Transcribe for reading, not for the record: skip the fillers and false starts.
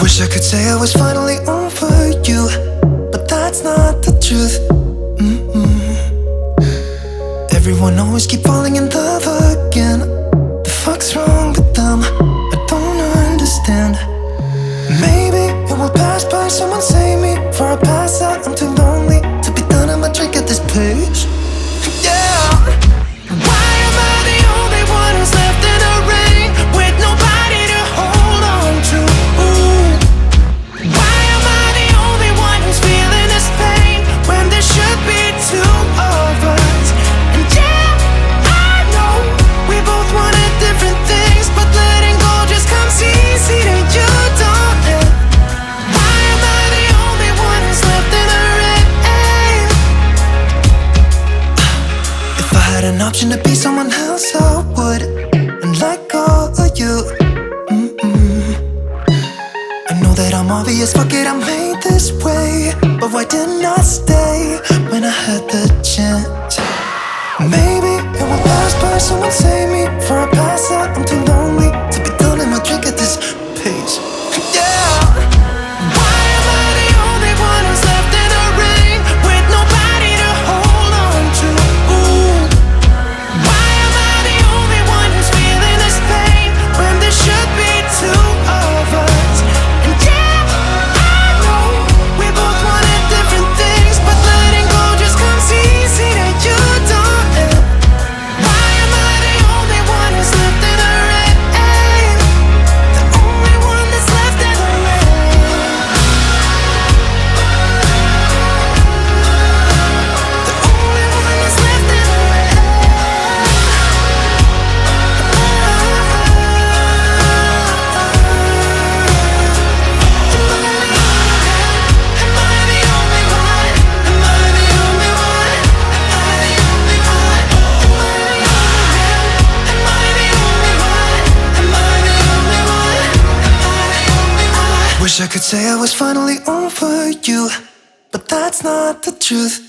Wish I could say I was finally over you, but that's not the truth. Everyone always keep falling in love again. The fuck's wrong with them? I don't understand. Maybe it will pass by, someone save me. Before I pass out, I'm too lonely to be done. I'ma drink at this place. Yeah. Why am I the only one who's left in the rain with nobody to hold on to? Ooh. Why am I the only one who's feeling this pain when there should be two of us? And yeah, I know we both wanted different things, but letting go just comes easy to you, don't it? Why am I the only one who's left in the rain? If I had an option to be someone else, I would, and let go of you. I know that I'm obvious, fuck it, I'm made this way. But why didn't I stay when I had the chance? Maybe it will pass by, someone save me. Before I pass out, I'm too lonely to be done, and I'll drink at this pace. Yeah. Why am I the only one who's left in the rain with nobody to hold on to? Ooh. Why am I the only one who's feeling this pain when there should be two of us? And yeah, I know we both wanted different things, but letting go just comes easy to you, don't it? Why am I the only one who's left in the rain? The only one that's left in the rain. The only one that's left in the rain. Am I the only one? Am I the only one? Am I the only one? Am I the only one? Am I the only one? Am I the only one? Am I the only one? Wish I could say I was finally over you, but that's not the truth.